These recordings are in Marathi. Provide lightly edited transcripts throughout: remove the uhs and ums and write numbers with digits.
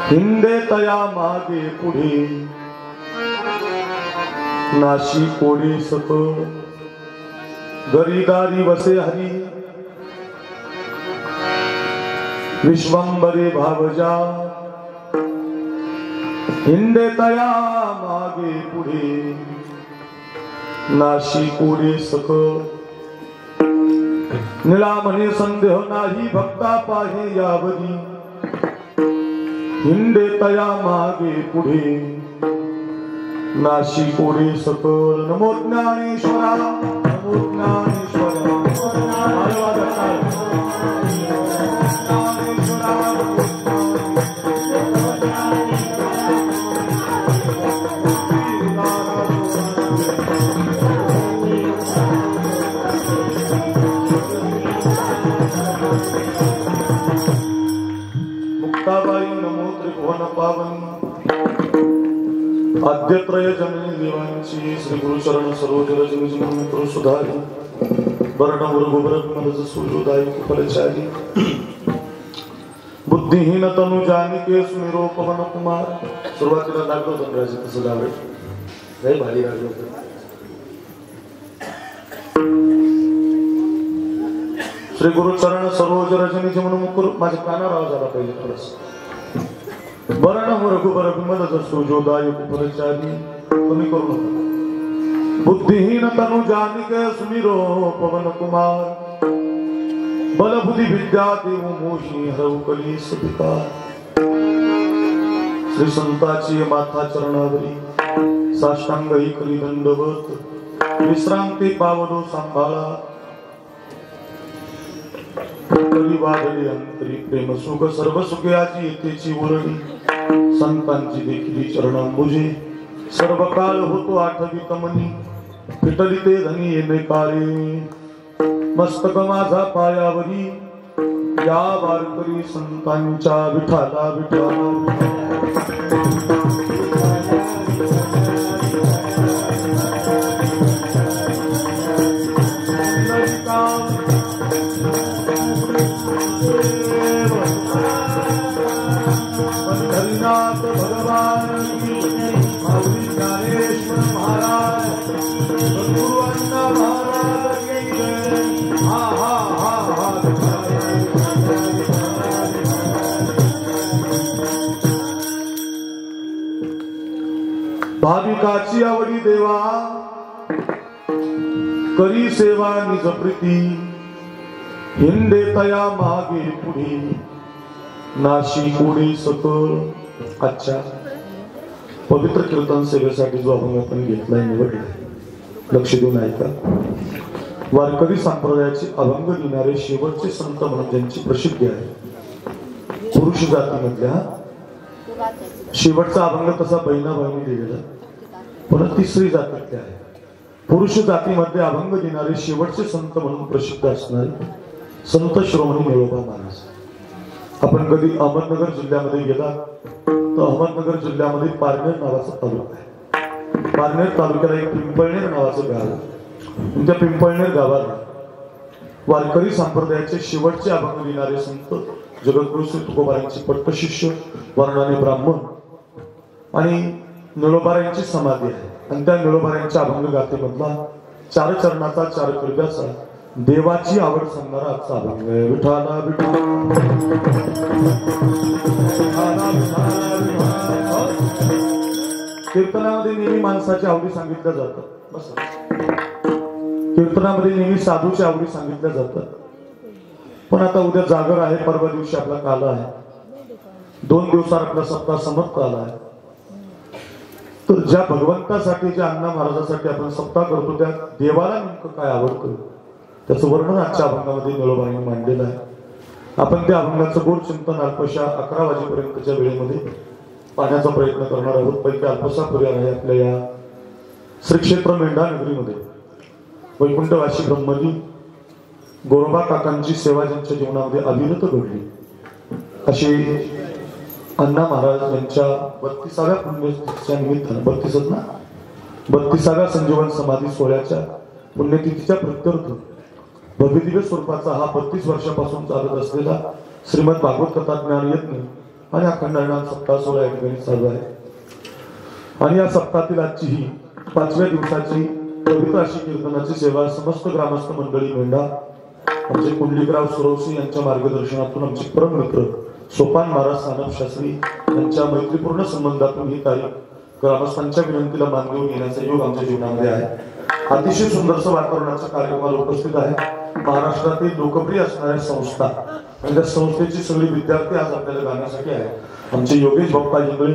हिंदे तया मागे पुढे नाशी कोडी सक गरीदारी वसे हरी विश्वंबरे भावजा हिंदे तया मागे पुढे नाशी कोडी सक निळा म्हणे संदेह नाही भक्ता पाहे यावरी हिंदे तया मागे पुढे नाशी कोडी सकल नमो ज्ञानेश्वरा नमो ज्ञानेश्वरा मुक्ताबाई नमो त्रिभुवन पावन आद्यत्रय जननी देवांची श्री गुरुचरण सरोज रजनी सुधारी वर्ण वर्गोबर मनज सूर्योदय फलचारी बुद्धिहीन तनु जानिके स्मिरो पवन कुमार सुरुवातीला लागलो धनराज कसं लागलं लय भारी लागलो श्री गुरुचरण सरोज रजनी म्हणून मुकुर माझ्या कानावर आवाज आला पाहिजे थोडस वर्ण वर्गोबर मनज सूर्योदय फलचारी कमी करू नका बुद्धिहीन तनु जानिके स्मिरो पवन कुमार बल बुद्धि विद्या देव मोही हरव कली सपिका श्री संताची माथा चरणावरी साष्टांग ही करी दंडवत विश्रांती पावलो सांभाळा कली वादळी अंतरी प्रेम सुख सर्व सुखयाची येतेची उरणी संतांची देखील चरणांबुजे सर्व काळ होतो आठवी तमनी फिटली ते धनी येणे काळे मस्तक माझा पायावरी या वारकरी संतांच्या विठाला विठाला भाविकाची आवडी देवा करी सेवा निज प्रीती हिंदे तया मागे पुढे नाशी कोडी सकल अच्छा पवित्र कीर्तन सेवेसाठी जो आपण घेतलाय निवडलाय लक्ष देऊन ऐका वारकरी संप्रदायाची अभंग देणारे शेवटचे संत म्हणून ज्यांची प्रसिद्धी आहे पुरुष जातीमधल्या शेवटचा अभंग तसा बहिणाबाईंनी दिलेला परंतु तिसरी जातीतले आहे पुरुष जातीमध्ये अभंग देणारे शेवटचे संत म्हणून प्रसिद्ध असणारे संत श्रोमणी निळोबा महाराज आपण कधी अहमदनगर जिल्ह्यामध्ये गेला तर अहमदनगर जिल्ह्यामध्ये पारनेर नावाचा तालुका आहे पारनेर तालुक्याला एक पिंपळनेर नावाचं गाव आहे त्या पिंपळनेर गावाला वारकरी संप्रदायाचे शेवटचे अभंग देणारे संत जगद्गुरु श्री तुकोबारायांचे पट्टशिष्य वर्णाने ब्राह्मण आणि निळोबारायांची समाधी आहे आणि त्या निळोबारायांच्या अभंग गाथेमधला चार चरणाचा चार कृत्याचा देवाची आवड सांगणारा आजचा अभंग आहे विठाला विठाला कीर्तनामध्ये नेहमी माणसाची आवडी सांगितल्या जातात बस कीर्तनामध्ये नेहमी साधूची आवडी सांगितल्या जातात पण आता उद्या जागर आहे परवा दिवशी आपला काल आहे 2 दिवसात आपला सप्ताह समाप्त आला आहे तर ज्या भगवंतासाठी ज्या अण्णा महाराजांसाठी आपण सप्ताह करतो त्या देवाला नेमकं काय आवडतं त्याचं वर्णन आजच्या अभंगामध्ये निळोबाईंनी मांडलेलं आहे आपण त्या अभंगाचं गोड चिंतन अल्पशा 11 वाजेपर्यंतच्या वेळेमध्ये पाहण्याचा प्रयत्न करणार आहोत पैकी अल्पसा पर्याय आहे आपल्या या श्री क्षेत्र मेंढा नगरीमध्ये वैकुंठवासी ब्रह्मजी गोरोबा काकांची सेवा ज्यांच्या जीवनामध्ये अभिनत घडली अशी अण्णा महाराज यांच्या 32व्या पुण्यतिथीच्या निमित्तानं 32व्या संजीवन समाधी सोहळ्याच्या पुण्यतिथीच्या प्रत्यर्थ भव्यदिव्य स्वरूपाचा हा 32 वर्षापासून चालत असलेला श्रीमद भागवत कथा ज्ञान यज्ञ आणि अखंड हरिनाम सप्ताह सोहळा या ठिकाणी चालू आहे. आणि या सप्ताहातील आजची ही 5व्या दिवसाची पवित्र अशी कीर्तनाची सेवा समस्त ग्रामस्थ मंडळी मेंढा आमचे कुंडलिकराव सुरवसी यांच्या मार्गदर्शनातून आमचे परम मित्र सोपान महाराज सानप शास्त्री यांच्या मैत्रीपूर्ण संबंधातून ही तारीख ग्रामस्थांच्या विनंतीला मान देऊन येण्याचा योग आमच्या जीवनामध्ये आहे. अतिशय सुंदरसं वातावरणाचा कार्यक्रमाला उपस्थित आहे. महाराष्ट्रातील लोकप्रिय असणाऱ्या संस्था आणि त्या संस्थेची सगळी विद्यार्थी आज आपल्याला गाण्यासाठी आहे. आमचे योगेश बाप्पा इंगळे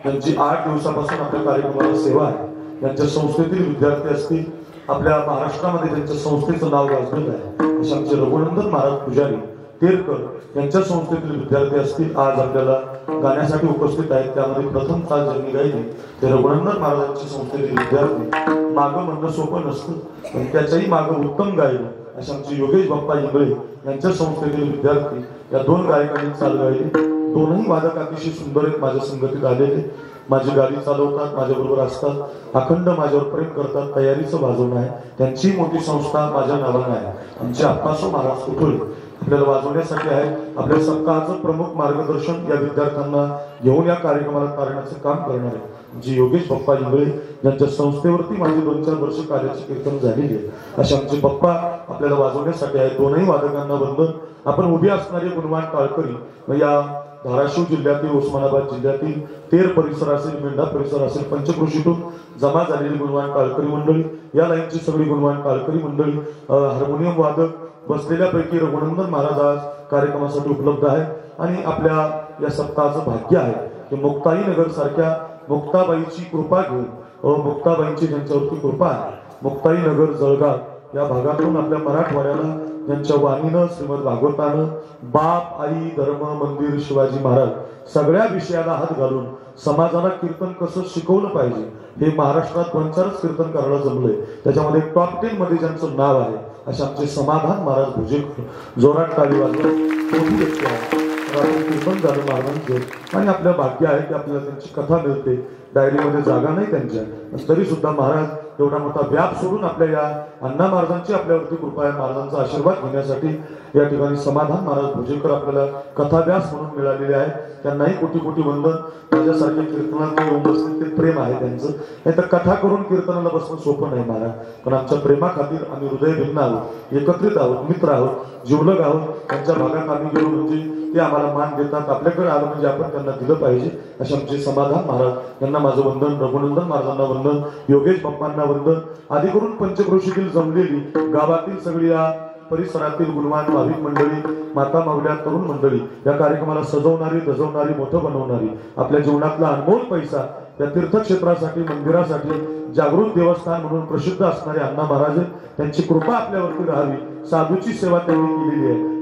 यांची 8 दिवसापासून आपल्या कार्यक्रमाला सेवा आहे. यांच्या संस्थेतील विद्यार्थी असतील, आपल्या महाराष्ट्रामध्ये त्यांच्या संस्थेचं नाव गाजलेलं आहे असे आमचे रघुनंदन महाराज पुजारी तेरकर यांच्या संस्थेतील विद्यार्थी असतील, आज आपल्याला गाण्यासाठी उपस्थित आहेत. त्यामध्ये प्रथम तास ज्यांनी गायली ते रघुनंदन महाराजांच्या संस्थेतील विद्यार्थी. मागं म्हणणं सोपं नसतं, पण त्याच्याही मागं उत्तम गायलं असे आमचे योगेश बाप्पा इंगळे यांच्या संस्थेतील विद्यार्थी या 2 गायकांनी चाल गायली. दोनही वादक अतिशय सुंदर आहेत, माझ्या संगतीत आलेले, माझी गाडी चालवतात, माझ्याबरोबर असतात, अखंड माझ्यावर प्रेम करतात. तयारीचं वाजवणं आहे, त्यांची मोठी संस्था माझ्या नावाने आहे. आमचे आप्पासो महाराज कुठे आपल्याला वाजवण्यासाठी आहे. आपल्या सप्ताहाचं प्रमुख मार्गदर्शन या विद्यार्थ्यांना घेऊन या कार्यक्रमाला करण्याचं काम करणार आहे जे योगेश बाप्पा इंगळे यांच्या संस्थेवरती माझी 2-4 वर्ष कार्याची कीर्तन झालेली आहे. असे आमचे बाप्पा आपल्याला वाजवण्यासाठी आहे. दोनही वादकांना वंदन. आपण उभे असणारे गुणवान काळकरी या धाराशिव जिल्ह्यातील, उस्मानाबाद जिल्ह्यातील तेर परिसर असेल, मेंढा परिसर असेल, पंचक्रोशीतून जमा झालेली गुणवान काळकरी मंडळी, या लाईनची सगळी गुणवान काळकरी मंडळी, हार्मोनियम वादक बसलेल्यापैकी रघुनंदन महाराज आज कार्यक्रमासाठी उपलब्ध आहे. आणि आपल्या या सप्ताहाचं भाग्य आहे की मुक्ताई नगर सारख्या मुक्ताबाईची कृपा घेऊन, मुक्ताबाईंची ज्यांच्यावरती कृपा आहे, मुक्ताई नगर जळगाव या भागातून आपल्या मराठवाड्याला यांच्या वाणीनं, श्रीमद भागवतानं बाप, आई, धर्म, मंदिर, शिवाजी महाराज सगळ्या विषयाला हात घालून समाजाला कीर्तन कसं शिकवलं पाहिजे हे महाराष्ट्रात 2-4च कीर्तन करायला जमलंय. त्याच्यामध्ये टॉप 10 मध्ये ज्यांचं नाव आहे असे आमचे समाधान महाराज भुजेकर जोरात टाळी वाजवून मोठी व्यक्ती आहे. कीर्तन झालं महाराजांचं आणि आपलं भाग्य आहे की आपल्याला त्यांची कथा मिळते. डायरीमध्ये जागा नाही त्यांच्या, तरी सुद्धा महाराज एवढा मोठा व्याप सोडून आपल्या या अण्णा महाराजांची आपल्यावरती कृपा आहे. महाराजांचा आशीर्वाद घेण्यासाठी या ठिकाणी समाधान महाराज भुजेकर आपल्याला कथाव्यास म्हणून मिळालेले आहे. त्यांनाही कोटी कोटी वंदन. माझ्यासारख्या कीर्तनात येऊन बसले ते प्रेम आहे त्यांचं. नाही तर कथा करून कीर्तनाला बसणं सोपं नाही महाराज, पण आमच्या प्रेमाखातीर आम्ही हृदय भिन्न आहोत, एकत्रित आहोत, मित्र आहोत, जीवलग आहोत. त्यांच्या भागात आम्ही गेलो म्हणजे ते आम्हाला मान देतात. आपल्याकडे आलं म्हणजे आपण त्यांना दिलं पाहिजे. असे आमचे समाधान महाराज यांना माझं वंदन, रघुनंदन महाराजांना वंदन, योगेश बाप्पांना वंदन. आधी करून पंचक्रोशीतील जमलेली गावातील सगळी या परिसरातील गुणवान भाविक मंडळी, माता माऊल्या, तरुण मंडळी या कार्यक्रमाला सजवणारी, दजवणारी, मोठं बनवणारी, आपल्या जीवनातला अनमोल पैसा या तीर्थक्षेत्रासाठी, मंदिरासाठी जागृत देवस्थान म्हणून प्रसिद्ध असणारे अण्णा महाराज, त्यांची कृपा आपल्यावरती राहावी. साधूची सेवा त्यांनी केलेली आहे.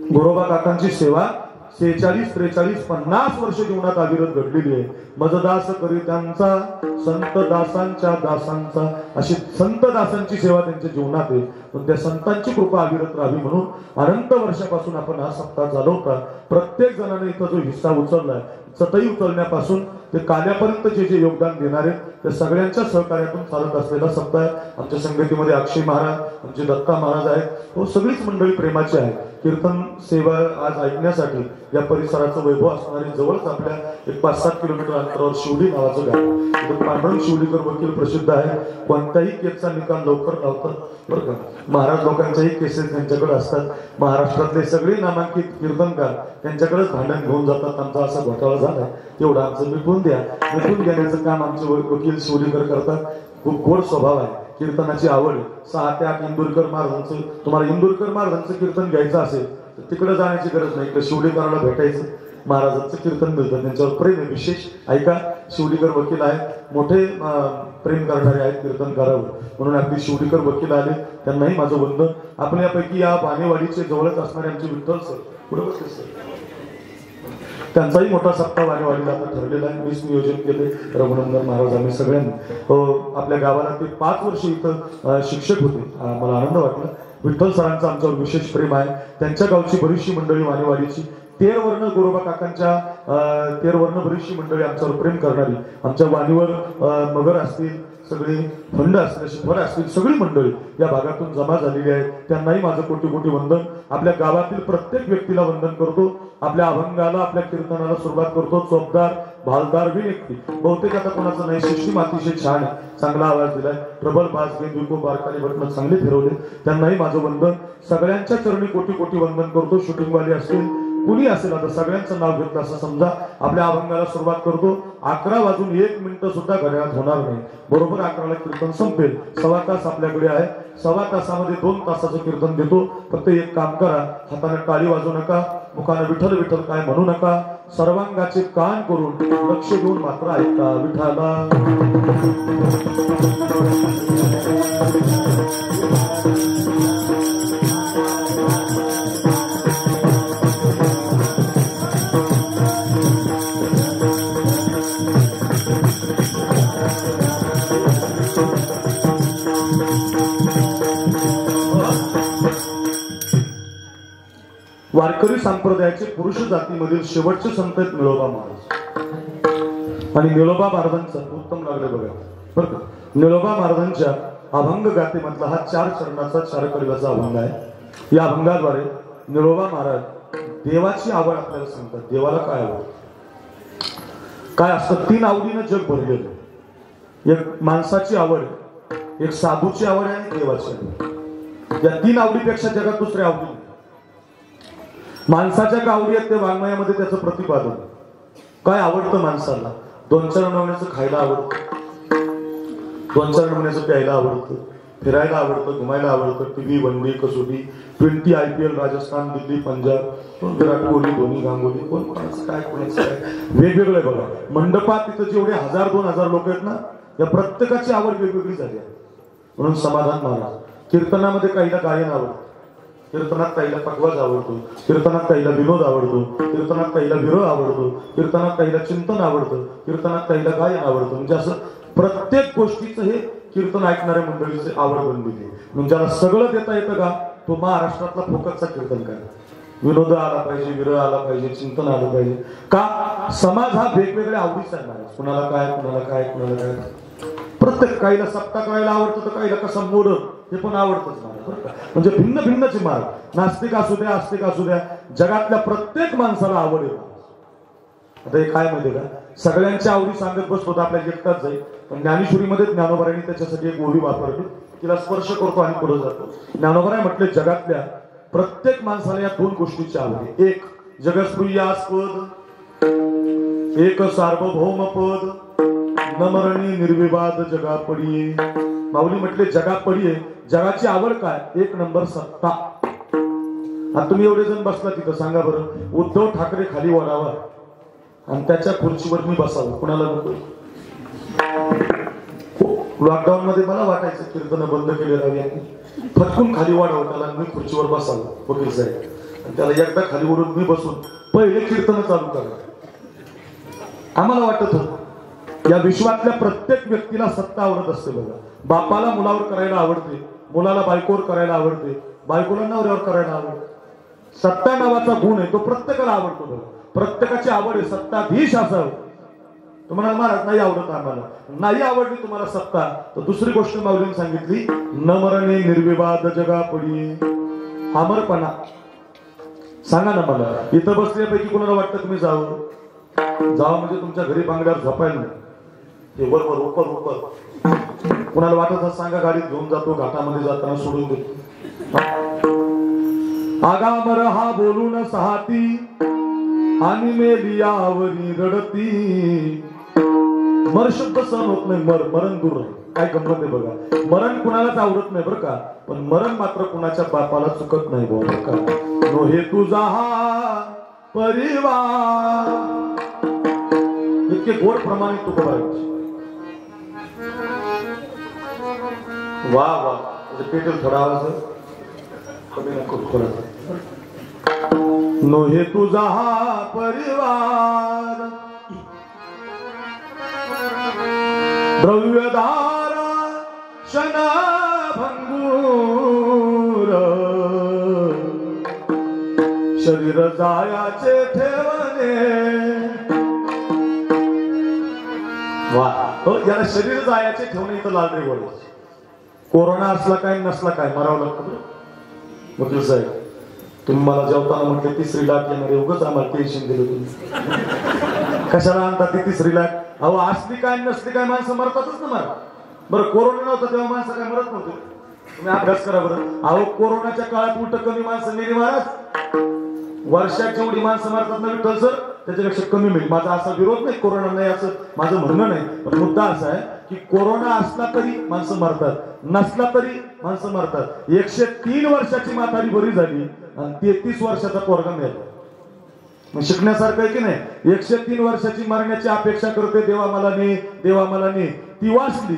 गोरोबा काकांची सेवा 46, 43, 50 वर्ष जीवनात अविरत घडलेली आहे. मजदास करी त्यांचा, संत दासांच्या दासांचा, अशी संत दासांची सेवा त्यांच्या जीवनात आहे. पण त्या संतांची कृपा अविरत राहावी म्हणून अनंत वर्षापासून आपण हा सप्ताह चालवता. प्रत्येक जणाने इथं जो हिस्सा उचललाय, चटई उचलण्यापासून ते काल्यापर्यंत जे जे योगदान देणारे त्या सगळ्यांच्या सहकार्यातून चालत असलेला सप्ताह आहे. आमच्या संगतीमध्ये अक्षय महाराज, आमचे दत्ता महाराज आहेत. हो, सगळीच मंडळी प्रेमाची आहे. कीर्तन सेवा आज ऐकण्यासाठी या परिसराचं वैभव असणारे जवळच आपल्या एक 5-7 किलोमीटर अंतरावर शिवडी नावाचं गाव, पांडुरंग शिवडीकर वकील प्रसिद्ध आहे. कोणत्याही केसचा निकाल लवकर लावतात बरं का. महाराज लोकांच्याही केसेस त्यांच्याकडे असतात. महाराष्ट्रातले सगळे नामांकित कीर्तनकार त्यांच्याकडेच भांडण घेऊन जातात. आमचा असा घोटाळा झालाय, तेवढा आमचं मिटवून द्या. मिटवून घेण्याचं काम आमचे वकील शिवडीकर करतात. खूप गोड स्वभाव आहे, कीर्तनाची आवड. 6 ते 8 इंदुरकर महाराजांचं, तुम्हाला इंदुरकर महाराजांचं कीर्तन घ्यायचं असेल तर तिकडे जाण्याची गरज नाही, तर शिवडीकराला भेटायचं. महाराजांचं कीर्तन मिळतं, त्यांच्यावर प्रेम आहे विशेष. ऐका, शिवडीकर वकील आहेत, मोठे प्रेम करणारे आहेत कीर्तनकारावर, म्हणून अगदी शिवडीकर वकील आले, त्यांनाही माझं वंदन. आपल्यापैकी या बाणेवाडीचे जवळच असणारे आमचे विठ्ठल सर, पुढे बसले सर, त्यांचाही मोठा सप्ताह बाणेवाडीला आता ठरलेला आहे. मीच नियोजन केले, रघुनंदन महाराज आम्ही सगळ्यांनी. आपल्या गावाला ते 5 वर्ष इथं शिक्षक होते. मला आनंद वाटला. विठ्ठल सरांचं आमच्यावर विशेष प्रेम आहे. त्यांच्या गावची बरीचशी मंडळी वाणेवाडीची, 13 वर्ण गोरोबा काकांच्या 13 वर्ण बरीचशी मंडळी आमच्यावर प्रेम करणारी, आमच्या वाणीवर मगर असतील, सगळे फंड असतील, शिफर असतील, सगळी मंडळी या भागातून जमा झालेली आहे. त्यांनाही माझं कोटी कोटी वंदन. आपल्या गावातील प्रत्येक व्यक्तीला वंदन करतो. आपल्या अभंगाला आपल्या कीर्तनाला सुरुवात करतो. चोपदार भालदार व्यक्ती बहुतेक आता कोणाचं नाही. सिस्टीम अतिशय छान आहे, चांगला आवाज दिलाय. प्रबल बास घे दुको बारकाली बटन चांगले फिरवले, त्यांनाही माझं वंदन. सगळ्यांच्या चरणी कोटी कोटी वंदन करतो. शूटिंगवाले असतील कुणी असेल आता सगळ्यांचं नाव घेतलं असं समजा. आपल्या अभंगाला सुरुवात करतो. 11 वाजून 1 मिनिट सुद्धा घड्याळात होणार नाही. बरोबर 11ला कीर्तन संपेल. 1.25 तास आपल्याकडे आहे. 1.25 तासामध्ये 2 तासाचं कीर्तन देतो. फक्त एक काम करा, हाताने टाळी वाजवू नका, मुखाने विठ्ठल विठ्ठल काय म्हणू नका. सर्वांगाचे कान करून लक्ष देऊन मात्र ऐका विठाला. वारकरी संप्रदायाचे पुरुष जातीमधील शेवटचे संत आहेत निळोबा महाराज. आणि निळोबा महाराजांचा उत्तम लागले बघा बरं का. निळोबा महाराजांच्या अभंग गाथेमधला हा 4 चरणाचा 4 कडव्याचा अभंग आहे. या अभंगाद्वारे निळोबा महाराज देवाची आवड आपल्याला सांगतात. देवाला काय आवड काय असतं? 3 आवडीनं जग भरलेलं. एक माणसाची आवड, एक साधूची आवड आहे आणि देवाची आवड. या 3 आवडीपेक्षा जगात दुसऱ्या आवडी. माणसाच्या का आवडी आहेत ते वाङ्मयामध्ये त्याचं प्रतिपादन. काय आवडतं माणसाला? 2-4 नमुन्याचं खायला आवडतं, 2-4 नमुन्याचं प्यायला आवडतं, फिरायला आवडतं, घुमायला आवडतं. टीव्ही, वनडे, कसोटी, 20 IPL, राजस्थान, दिल्ली, पंजाब, विराट कोहली, धोनी, गांगुली, कोण कोणाचं काय कोणाचं काय वेगवेगळं बघा. मंडपात तिथं जेवढे 1000-2000 लोक आहेत ना, या प्रत्येकाची आवड वेगवेगळी झाली आहे. म्हणून समाधान महाराज कीर्तनामध्ये काहीला गायन आवडतं, कीर्तनात काहीला पटवाज आवडतो, कीर्तनात काहीला विनोद आवडतो, कीर्तनात काहीला विरह आवडतो, कीर्तनात काहीला चिंतन आवडतं, कीर्तनात काहीला गायन आवडतं. म्हणजे असं प्रत्येक गोष्टीचं हे कीर्तन ऐकणाऱ्या मंडळीचे आवड बनलेली आहे. म्हणजे ज्याला सगळं देता येतं का तो महाराष्ट्रातला फोकसचा कीर्तनकार. विनोद आला पाहिजे, विरह आला पाहिजे, चिंतन आलं पाहिजे. का समाज हा वेगवेगळ्या आवडीचा आहे. कुणाला काय कुणाला काय कुणाला काय. प्रत्येक काहीला सप्ता करायला आवडतं तर काहीला कसं मोड हे पण आवडतच मला. म्हणजे भिन्न भिन्नचे मार्ग. नास्तिक असू द्या, आस्तिक असू द्या, जगातल्या प्रत्येक माणसाला आवड आहे. आता हे काय माहिती का, सगळ्यांच्या आवडी सांगत बसतो तर आपल्या एकटाच जाईल. पण ज्ञानेश्वरीमध्ये ज्ञानोबारांनी त्याच्यासाठी एक ओवी वापरली, तिला स्पर्श करतो आणि पुढे जातो. ज्ञानोबाराय म्हटले जगातल्या प्रत्येक माणसाला या 2 गोष्टीची आवड आहे. एक जगस्प्रियास्पद, एक सार्वभौम पद, नमरणी निर्विवाद जगा पडिये. माऊली म्हटले जगा पडिये. जगाची आवड काय? 1 नंबर सत्ता. आता तुम्ही एवढे जण बसला तिथं, सांगा बरं, उद्धव ठाकरे खाली वाढावा आणि त्याच्या खुर्चीवर मी बसावं, कुणाला नको? लॉकडाऊन मध्ये मला वाटायचं कीर्तन बंद केले राहावी, फटकून खाली वाढावं त्याला, मी खुर्चीवर बसावं वकील साहेब, आणि त्याला एकदा खाली ओढून मी बसून पहिले कीर्तन चालू करा. आम्हाला वाटत होतं या विश्वातल्या प्रत्येक व्यक्तीला सत्ता आवडत असते बघा. बापाला मुलावर करायला आवडते, मुलाला बायकोवर करायला आवडते, बायकोला नवऱ्यावर करायला आवडते. सत्ता नावाचा गुण आहे तो प्रत्येकाला आवडतो बघा. प्रत्येकाची आवड आहे सत्ताधीश असावं. तुम्हाला महाराज नाही आवडत, आम्हाला नाही आवडली तुम्हाला सत्ता, तर दुसरी गोष्ट माऊलीने सांगितली, न मरणे निर्विवाद जगा पडी. अमरपणा सांगा ना मला. इथं बसल्यापैकी कोणाला वाटतं तुम्ही जावं म्हणजे तुमच्या घरी बांगड्यावर झोपायला नाही, हे वर उपर उपर. कुणाला वाटत सांगा गाडीत घेऊन जातो, घाटामध्ये जाताना सोडून देतो. आगामर हा बोलून सहाती आणि मेलियावरी रडती. मर शब्द सहन होत नाही, मरण दूर आहे. काय गंमत आहे बघा. मरण कुणालाच आवडत नाही बरं का, पण मरण मात्र कुणाच्या बापाला चुकत नाही बरं का. नो हे तुझा हा परिवार. इतके गोड प्रमाणे तू करायचे. वा वा. पेटेल थोडा आवाज कमी नको थोडा. नो हे तुझा हा परिवार द्रव्यधार क्षण भंगूर शरीर जायाचे ठेवणे. वा. याला शरीर जायाचे ठेवणे इथं लाल रे बोलायचे. कोरोना असला काय नसला काय मरावं लागतं वकील साहेब. तुम्ही मला जेवताना म्हटले 30 लाख येणार, उगाच आम्हाला टेन्शन दिलं तुम्ही. कशाला आणता ती 30 लाख? अहो असली काय नसली काय माणसं मरतातच ना मला. बरं कोरोना नव्हता तेव्हा माणसं काय मरत नव्हते? तुम्ही अभ्यास करा बरं. अहो कोरोनाच्या काळात उलट कमी माणसं मेली महाराज. वर्षात जेवढी माणसं मारतात ना विठ्ठल सर त्याच्यापेक्षा कमी मिळेल. माझा असा विरोध नाही, कोरोना नाही असं माझं म्हणणं नाही, पण मुद्दा असा आहे की कोरोना असला तरी माणसं मरतात, नसला तरी माणसं मरतात. 103 वर्षाची म्हातारी बरी झाली आणि 33 वर्षाचा पोरगा मेला. मग शिकण्यासारखं आहे की नाही? 103 वर्षाची मरण्याची अपेक्षा करते, देवा मला ने, देवा मला ने, ती वाचली.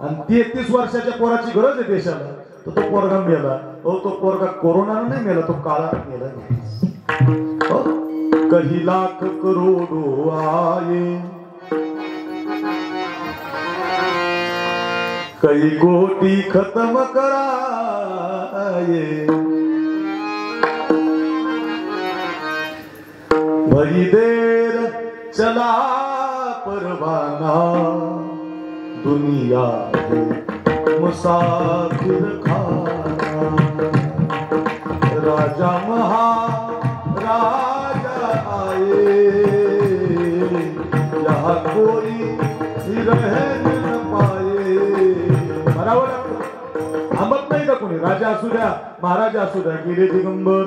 आणि 33 वर्षाच्या पोराची गरज आहे देशाला, तर तो पोरगा मेला. हो तो पोरगा कोरोनानं नाही मेला, तो काळात मेला. कही लाख करोडो आये, कई गोटी खत्म कराये, भरी देर चला परवाना, दुनिया मुसाफिर खाना, राजा महाराजा आए, यहाँ कोई रह न पाए. बराबर थांबत नाही का कोणी? राजा असू द्या, महाराजा असू द्या, गेले दिगंबर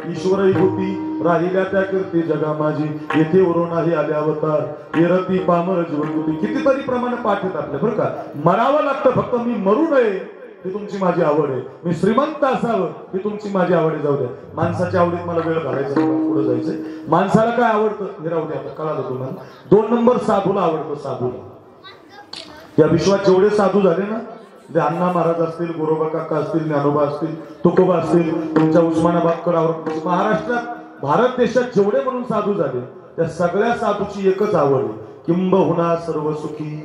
ईश्वरही होती, राहिल्या त्या कीर्ती जगा माझी, येथे वरून नाही आले अवतार, येरती पामर जीवन होती. कितीतरी प्रमाणे पाठ येत आपल्या बरं का. मरावं लागतं, फक्त मी मरू नये ही तुमची माझी आवड आहे. मी श्रीमंत असावं ही तुमची माझी आवड आहे. जाऊ द्या, माणसाच्या आवडीत मला वेळ घालायचा, पुढे जायचंय. माणसाला काय आवडतं हे राहू द्या, आता कळालं तुम्हाला. 2 नंबर साधूला आवडतं. साधूला या विश्वात जेवढे साधू झाले ना, ते अण्णा महाराज असतील, गोरोबा काका असतील, ज्ञानोबा असतील, तुकोबा असतील, तुमच्या उस्मानाबादकरावर, महाराष्ट्रात भारत देशात जेवढे म्हणून साधू झाले त्या सगळ्या साधूची एकच आवड, किंबहुना सर्व सुखी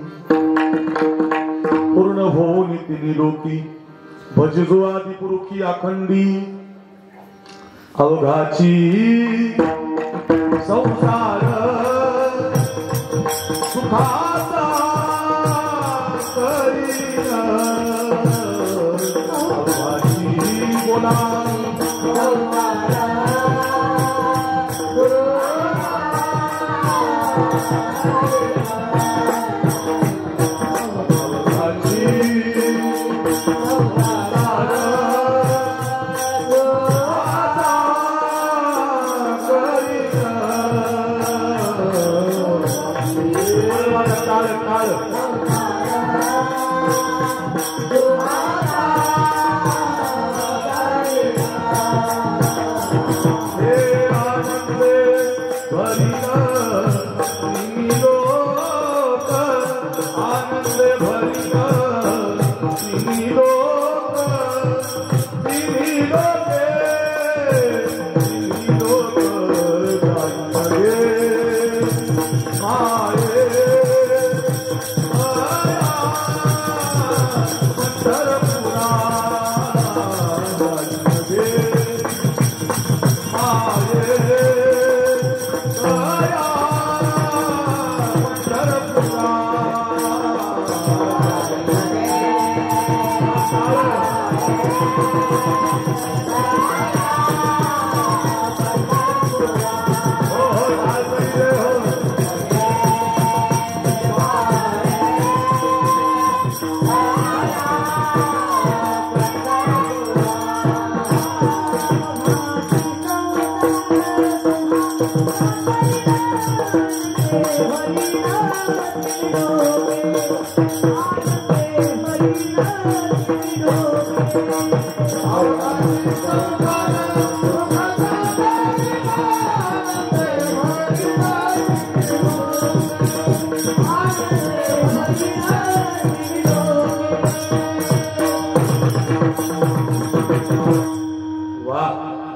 पूर्ण होऊन तिन्ही लोकी, भजजो आदि पुरुषी अखंडी, अवघाची संसार सुखाचा करीना, अवघाची बोला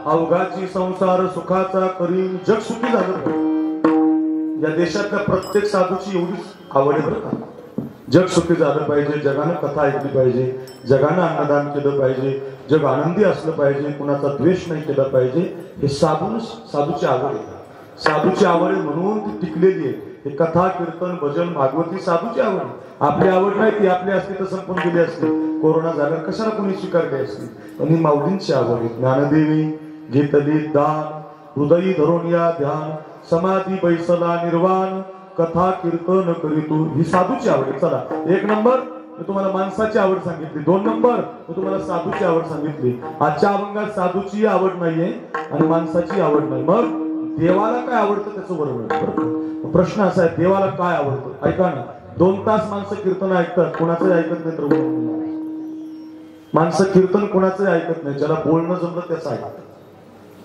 अवघाची संसार सुखाचा करीन, जग सुखी झालं. या देशातल्या प्रत्येक साधूची एवढीच आवड आहे बरं का. जग सुखी झालं पाहिजे, जगानं कथा ऐकली पाहिजे, जगानं अन्नदान केलं पाहिजे, जग आनंदी असलं पाहिजे, कुणाचा द्वेष नाही केला पाहिजे. हे साधूची आवड आहे. साधूची आवड आहे म्हणून ती टिकलेली आहे. हे कथा कीर्तन भजन भागवती साधूची आवड आहे. आपली आवड नाही, ती आपली असती तर संपून गेली असती. कोरोना झाल्यावर कशाला कोणी स्वीकारली असती. पण ही माऊलींची आवड आहे. ज्ञानदेवी घेतली दान हृदयी धरून या ध्यान समाधी बैसला निर्वाण कथा कीर्तन करीतू. ही साधूची आवड आहे. चला, 1 नंबर मी तुम्हाला माणसाची आवड सांगितली, 2 नंबर मी तुम्हाला साधूची आवड सांगितली. आजच्या अभंगात साधूची आवड नाहीये आणि माणसाची आवड नाही. मग देवाला काय आवडतं त्याचं वर्णन. प्रश्न असा आहे, देवाला काय आवडतं? ऐका ना, 2 तास माणसं कीर्तन ऐकतात, कोणाचंही ऐकत नाही तर माणसं कीर्तन कोणाचंही ऐकत नाही. ज्याला बोलणं जमलं त्याचं ऐकत,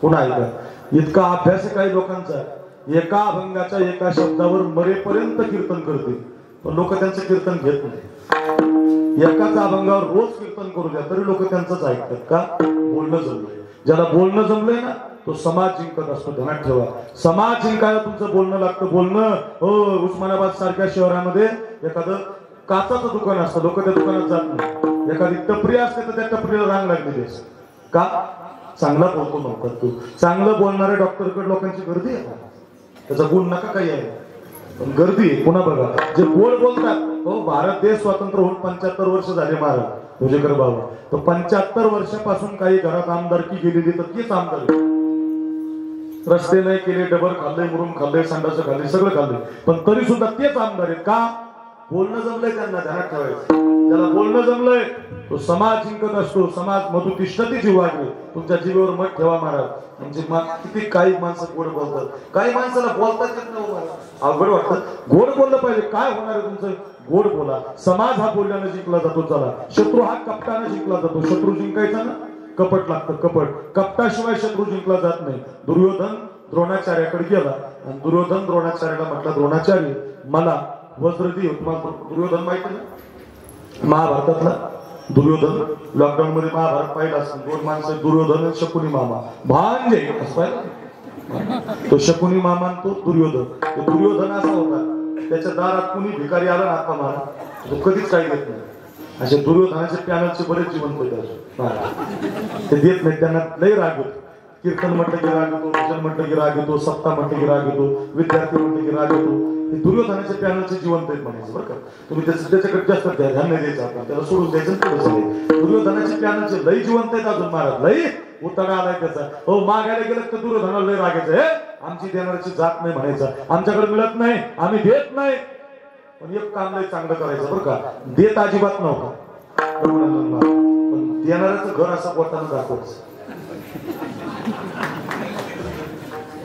कोण ऐकत. इतका अभ्यास आहे काही लोकांचा, एका अभंगाच्या एका शब्दावर मरेपर्यंत कीर्तन करते, पण लोक त्यांचं कीर्तन घेत नाही. एकाच अभंगावर रोज कीर्तन करू द्या तरी लोक त्यांचंच ऐकतात. का? बोलणं जमलंय. ज्याला बोलणं जमलंय ना तो समाज जिंकत असतो. ध्यानात ठेवा, समाज जिंकायला तुमचं बोलणं लागतं. बोलणं हो, उस्मानाबाद सारख्या शहरामध्ये एखादं काचाचं दुकान असतं, लोक त्या दुकानात जात नाही. एखादी टपरी असते तर त्या टपरीला रांग लागलेली असते. का? चांगला बोलतो म्हणतात. तू चांगलं बोलणाऱ्या डॉक्टरकडे लोकांची गर्दी आहे, त्याचा गुण नका काही आहे, पण गर्दी आहे. पुन्हा बघा, जे गोड बोलतात, हो भारत देश स्वतंत्र होऊन 75 वर्ष झाले महाराज भोजेकर बाबा, तर 75 वर्षापासून काही घरात आमदारकी गेलेली तर तीच आमदार. रस्ते नाही केले, डबर खाल्ले, मुरुम खाल्ले, संडास खाल्ले, सगळं खाल्ले, पण तरी सुद्धा तेच आमदार आहेत. का? बोलणं जमलंय त्यांना. ध्यानात ठेवायचं, ज्याला बोलणं जमलंय तो समाज जिंकत असतो. समाज मधु तिष्ठती जीवाग्रे. तुमच्या जीवावर मत ठेवा महाराज. म्हणजे किती काही माणसं गोड बोलतात, काही माणसाला बोलतात येत नाही. अवघड वाटतं. गोड बोललं पाहिजे. काय होणार आहे तुमचं? गोड बोला. समाज हा बोलण्यानं जिंकला जातो. चला, शत्रू हा कपटानं जिंकला जातो. शत्रू जिंकायचा ना कपट लागतं. कपटाशिवाय शत्रू जिंकला जात नाही. दुर्योधन द्रोणाचार्याकडे गेला आणि दुर्योधन द्रोणाचार्याला म्हटला, द्रोणाचार्य मला वज्र दे. तुम्हाला दुर्योधन माहिती ना, महाभारतातला दुर्योधन. लॉकडाऊन मध्ये महाभारत पाहिला असेल. 2 माणसं, दुर्योधन आणि शकुनी मामा, भांजे असं पाहिलं. तो शकुनी मामा आणि तो दुर्योधन. तो दुर्योधन असा होता, त्याच्या दारात कुणी भिकारी आला ना आता मारा, तो कधीच काही देत नाही. असे दुर्योधनाचे पॅनलचे बरेच जिवंत ते देत नाही. त्यांना लई राग येतो. कीर्तन म्हटलं की राग येतो, भजन म्हटलं की राग येतो, सप्ताह म्हटलं की राग येतो, विद्यार्थी म्हटलं की राग येतो. दुर्योधनाच्या पॅनलचे जिवंत आहेत म्हणायचं बरं का. तुम्ही त्याच्याकडे जास्त ध्यान नाही द्यायचं, आपण त्याला सोडून द्यायचं. दुर्योधनाचे पॅनलचे लई जिवंत आहेत अजून महाराज. लई उतारा आलाय त्याचा. हो, मागायला गेलं तर दुर्योधनाला लई रागायचं. हे आमची देणाऱ्याची जात नाही म्हणायचं, आमच्याकडे मिळत नाही, आम्ही देत नाही. पण एक काम लई चांगलं करायचं बरं का, देत अजिबात नव्हता, पण देणाऱ्याचं घर असं पोटानं दाखवायचं.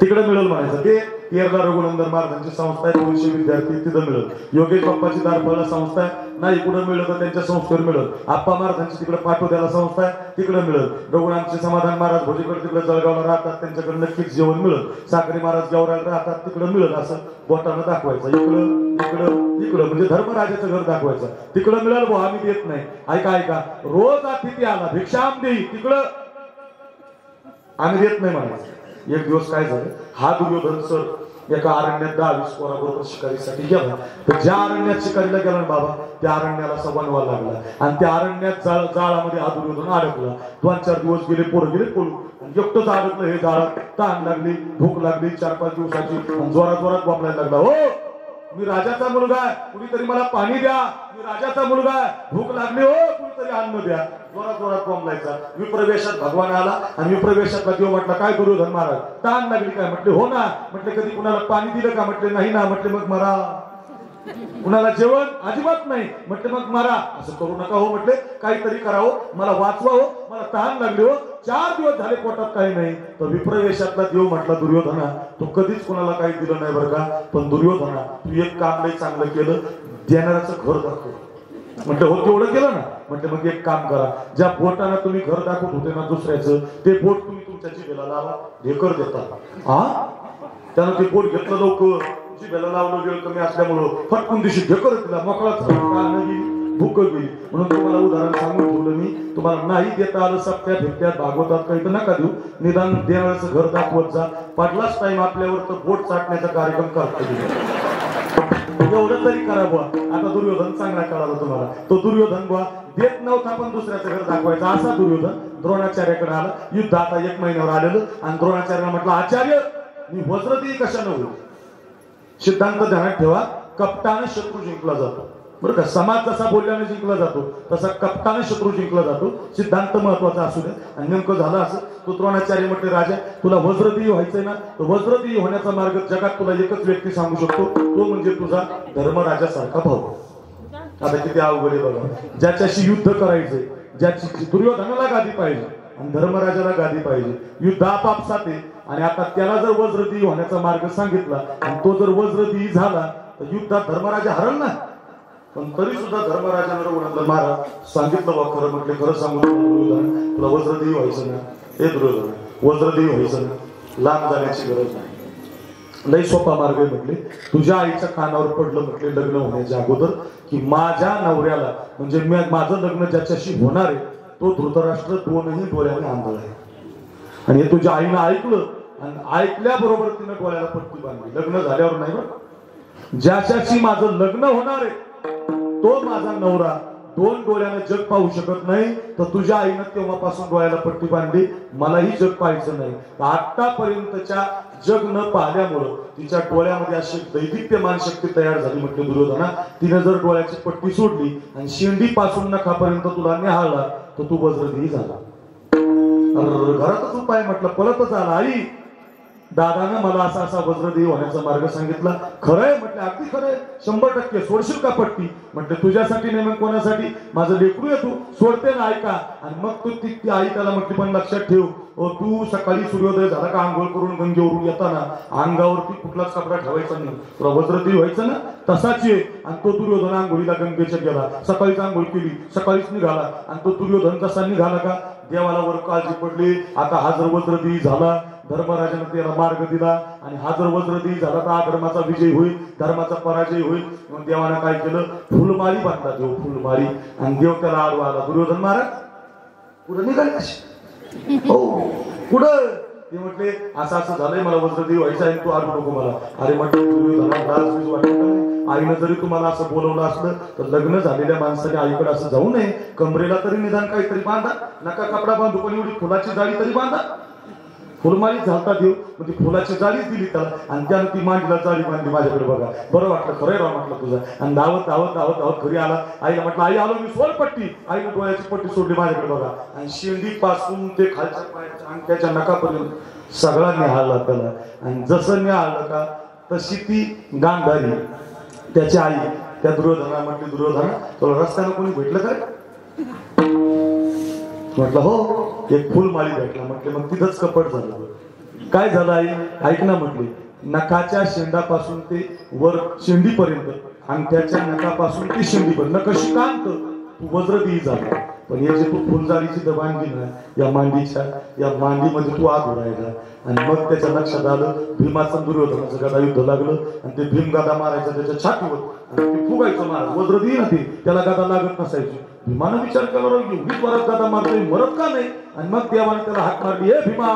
तिकडे मिळेल म्हणायचं. ते केरला रघुनंदन महाराजांची संस्था आहे, 200 विद्यार्थी तिथं मिळेल. योगेश बाप्पाची दारफळला संस्था आहे, नाही कुठं मिळलं तर त्यांच्या संस्थेवर मिळेल. आप्पा महाराजांची तिकडे पाठवत्याला संस्था आहे, तिकडे मिळेल. रघुनाथचे समाधान महाराज भोजेकर तिकडे जळगावला राहतात, त्यांच्याकडे नक्कीच जेवण मिळेल. साखरी महाराज गेवराला राहतात, तिकडे मिळेल. असं बोटानं दाखवायचं. इकडं इकडं इकडं म्हणजे धर्मराजाचं घर दाखवायचं. तिकडं मिळेल भाऊ, आम्ही देत नाही. ऐका, रोज अतिथी आला भिक्षाम देई, तिकडं आम्ही देत नाही म्हणायचं. एक दिवस काय झालं, हा दुर्योधन सर एका अरण्यात 10-20 पोराबरोबर शिकारीसाठी गेला. तर ज्या अरण्यात शिकारीला गेला ना बाबा, त्या अरण्याला असा वनवा लागला आणि त्या अरण्यात जाळामध्ये हा दुर्योधन अडकला. 2-4 दिवस गेले, पोरं गेले पळून. एकटंच अडकलं हे जाळात. ताण लागली, भूक लागली 4-5 दिवसाची, जोरात वापरायला लागला. हो, मी राजाचा मुलगा आहे, कुणीतरी मला पाणी द्या. मी राजाचा मुलगा आहे, भूक लागली, हो कुणीतरी अन्न द्या. जोरात बोंबलायचा. विप्रवेशात भगवान आला आणि विप्रवेशातला देव म्हटला, काय दुर्योधन महाराज ताण लागली काय? म्हटले हो ना. म्हटले कधी कुणाला पाणी दिलं का? म्हटले नाही ना. म्हटले मग मारा. कुणाला जेवण अजिबात नाही. म्हटले मग मारा. असं करू नका हो, म्हटले काहीतरी करावं, मला वाचवा हो, मला तहान लागली हो, 4 दिवस झाले पोटात काही नाही. तर विप्रवेशातला देव म्हटला, दुर्योधना तू कधीच कुणाला काही दिलं नाही बरं का, पण दुर्योधना तू एक काम लई चांगलं केलं, देणाऱ्याचं घर दाखव. म्हटलं हो तेवढं केलं ना. म्हटलं मग एक काम करा, ज्या बोटानं तुम्ही घर दाखवत होते ना दुसऱ्याचं, ते बोट तुम्ही तुमच्या जिभेला लावा, ढेकर देतात. हा, त्यानं ते बोट घेतलं, लवकर जिभेला लावलं, वेळ कमी असल्यामुळं फटकून दिवशी ढेकर दिला, मोकळाच भूक गेली. म्हणून तुम्हाला उदाहरण सांगून ठेवलं मी. तुम्हाला नाही देता आलं सप्त्यात भेटत्यात भागवतात काही तर नका देऊ, निदान देणाऱ्याचं घर दाखवत जा. पडलाच टाइम आपल्यावर तर बोट चाटण्याचा कार्यक्रम करता एवढं तरी करा बुवा. आता दुर्योधन चांगला कळाला तुम्हाला. तो दुर्योधन बुवा देत नव्हता पण दुसऱ्याचं घर दाखवायचा. असा दुर्योधन द्रोणाचार्याकडे आला. युद्ध आता 1 महिन्यावर आलेलं आणि द्रोणाचार्याला म्हटलं, आचार्य मी वज्र देई कशानं होईल? सिद्धांत ध्यानात ठेवा, कपटानं शत्रू जिंकला जातो. बरं का. समाज जसा बोलल्याने जिंकला जातो तसा कप्ताने शत्रू जिंकला जातो. सिद्धांत महत्वाचा असू द्या. आणि नेमकं झालं असं, तो द्रोणाचार्य म्हटले, राजा तुला वज्रदेही व्हायचंय ना, तर वज्रदेही होण्याचा मार्ग जगात तुला एकच व्यक्ती सांगू शकतो, तो म्हणजे तुझा धर्मराजासारखा भाऊ. आता किती अवघड आहे बघा. ज्याच्याशी युद्ध करायचंय, ज्याची दुर्योधनाला गादी पाहिजे आणि धर्मराजाला गादी पाहिजे, युद्ध आपापसात आहे. आणि आता त्याला जर वज्रदेही होण्याचा मार्ग सांगितला आणि तो जर वज्रदेही झाला तर युद्धात धर्मराजा हरल ना. पण तरी सुद्धा धर्मराजानं रघुनाथला महाराज सांगितलं, बा खरं म्हटले, खरं सांगू दुर्योधन, तुला वज्रदेही व्हायचं ना. हे दुर्योधन, वज्रदेही व्हायचं ना, लांब जाण्याची गरज नाही, लई सोपा मार्ग आहे म्हटले. तुझ्या आईच्या कानावर पडलं म्हटले लग्न होण्याच्या अगोदर की माझ्या नवऱ्याला म्हणजे माझं लग्न ज्याच्याशी होणार आहे तो धृतराष्ट्र दोनही डोळ्याने आंधळ आहे. आणि हे तुझ्या आईनं ऐकलं आणि ऐकल्याबरोबर तिनं डोळ्याला पट्टी बांधली. लग्न झाल्यावर नाही बरं, ज्याच्याशी माझं लग्न होणार आहे तो माझा नवरा दोन डोळ्यानं जग पाहू शकत नाही, तर तुझ्या आईनं तेव्हापासून डोळ्याला पट्टी बांधली, मलाही जग पाहायचं नाही. आतापर्यंतच्या जग न पाहिल्यामुळं तिच्या डोळ्यामध्ये अशी दैदिप्यमान शक्ती तयार झाली म्हटलं दुर्योधना. तिने जर डोळ्याची पट्टी सोडली आणि शेंडी पासून नखापर्यंत तुला निहाळला तर तू वज्रदेही झाला. घरातच उपाय म्हटलं, पळतच आला. आई दादानं मला असा असा वज्रदेही होण्याचा मार्ग सांगितला. खरंय म्हटलं, अगदी खरंय, 100% सोडशील का पट्टी? म्हटलं तुझ्यासाठी नाही, मग कोणासाठी? माझं लेकरू आहे, तू सोडते ना ऐका. आणि मग तू ती आई त्याला म्हटली, पण लक्षात ठेव, तू सकाळी सूर्योदय झाला का आंघोळ करून गंगेवरून येताना अंगावरती कुठलाच कपडा ठेवायचा नाही, तुला वज्रदेही व्हायचं ना. तसाच आहे. आणि तो दुर्योधन आंघोळीला गंगेच्या गेला, सकाळीच आंघोळ केली, सकाळीच निघाला. आणि तो दुर्योधन कसा निघाला का, देवाला वर काळजी पडली, आता हा जर वज्रदेही झाला, धर्मराजाने त्याला मार्ग दिला आणि हा जर वज्रदेही झाला तर अधर्माचा विजय होईल, धर्माचा पराजय होईल. मग देवानं काय केलं, फुलमाळी बांधला देव, फुलमाळी. आणि देव त्याला आडवा आला. दुर्योधन महाराज पुढे निघाले असे, हो पुढं. ते म्हटले असं असं झालंय, मला वज्रदेही व्हायचं आहे, तू आडू नको मला. अरे म्हटलं दुर्योधनाला लाज वाटत, आईनं जरी तुम्हाला असं बोलवलं असलं तर लग्न झालेल्या माणसाने आईकडे असं जाऊ नये. कमरेला तरी निदान काहीतरी बांधा, नका कपडा बांधू, पण एवढी फुलाची जाळी तरी बांधा. फुलमाळी झालता देव, म्हणजे फुलाची जाळीच दिली त्याला. आणि त्यानं ती मांडीला जाळी बांधली. माझ्याकडे बघा, बरं वाटलं, खरंय राव म्हटलं तुझं. आणि धावत धावत धावत धावत घरी आला. आईला म्हटलं, आई आलो मी, सोड पट्टी. आईनं डोळ्याची पट्टी सोडली माझ्याकडे बघा. आणि शेंडी पासून ते खालच्या पायाच्या अंगठ्याच्या नकापर्यंत सगळा निहाळला त्याला. आणि जसं निहाळलं का तशी ती गांधारी त्याची आई त्या दुर्योधनाला म्हटली, दुर्योधन तुला रस्त्यानं कोणी भेटलं काय? म्हटलं हो, एक फुलमाळी भेटला. म्हटले मग तिथंच कपट झालं. काय झालं आई? ऐक ना म्हटले, नखाच्या शेंडापासून ते वर शेंडीपर्यंत, अंगठ्याच्या नखापासून ते शेंडीपर्यंत नख शिकांत तू वज्रदेही झाला. पण हे जे तू फुलजाळीची दबांगी ना, या मांडीमध्ये तू आग उडायला. आणि मग त्याच्या लक्षात आलं, भीमाचं दुर्योधनाचं गदा युद्ध लागलं आणि ते भीम गदा मारायचं त्याच्या छातीवर आणि ते फुगायचं महाराज, वज्रदेही ना ते, त्याला गदा लागत नसायची. भीमानं विचार केला, एवढीच परत गदा मारतोय, मरत का नाही? आणि मग देवाने त्याला हाक मारली, हे भीमा,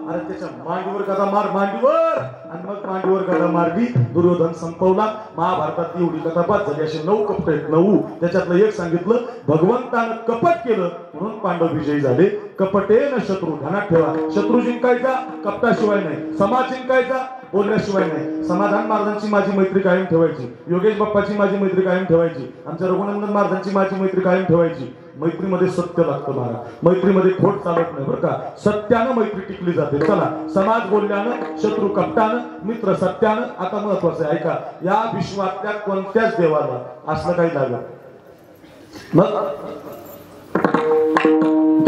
अरे त्याच्या मांडीवर गदा मार, मांडीवर. आणि मग मांडीवर गदा मारली, दुर्योधन संपवला. महाभारतात एवढी कथा पाच झाली, असे 9 कपट आहेत, 9. त्याच्यातलं एक सांगितलं, भगवंतानं कपट केलं म्हणून पांडव विजयी झाले. कपटे न शत्रू, ध्यानात ठेवा, शत्रू जिंकायचा कपटाशिवाय नाही, समाज जिंकायचा बोलण्याशिवाय नाही. समाधान महाराजांची माझी मैत्री कायम ठेवायची, योगेश बाप्पाची माझी मैत्री कायम ठेवायची, आमच्या रघुनंदन महाराजांची माझी मैत्री कायम ठेवायची. मैत्रीमध्ये सत्य लागतं महाराज, मैत्रीमध्ये खोट चालत नाही बरं का. सत्यानं मैत्री टिकली जाते. चला, समाज बोलल्यानं, शत्रू कपटानं, मित्र सत्यानं. आता महत्वाचं आहे ऐका, या विश्वातल्या कोणत्याच देवाला असलं काही लागत मग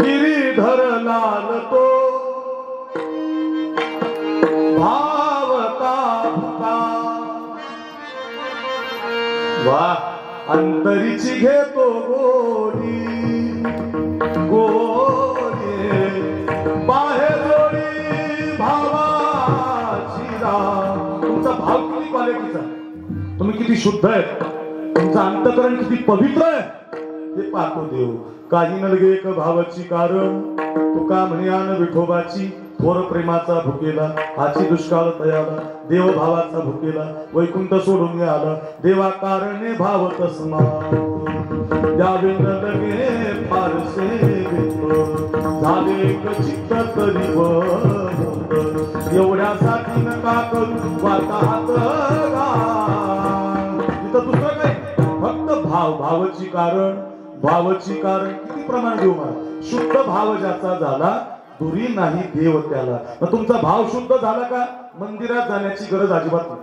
गिरीधर लाल तो भावता वा अंतरीची घेतो गोडी गोडी बाहेर जोडी भावाची राह. तुमचा भाव किती क्वालिटीचा, तुम्ही किती शुद्ध आहे, तुमचं अंतकरण किती पवित्र आहे हे पाहतो देव. काही नलगे एक भावाची कारण, तुका म्हणे विठोबाची थोर प्रेमाचा भुकेला, हाची दुष्काळ तयाला, देव भावाचा भुकेला, वैकुंठ सोडून आला, देवा कारणे भाव तस्मा द्यावे न लगे फारसे झाले चित्त तरी एवढ्यासाठी नका करू वाता हात. इथं दुसरं काय, फक्त भाव भावची कारण किती प्रमाण देऊ मला? शुद्ध भाव ज्याचा झाला दुरी नाही देव त्याला. मग तुमचा भाव शुद्ध झाला का मंदिरात जाण्याची गरज अजिबात नाही.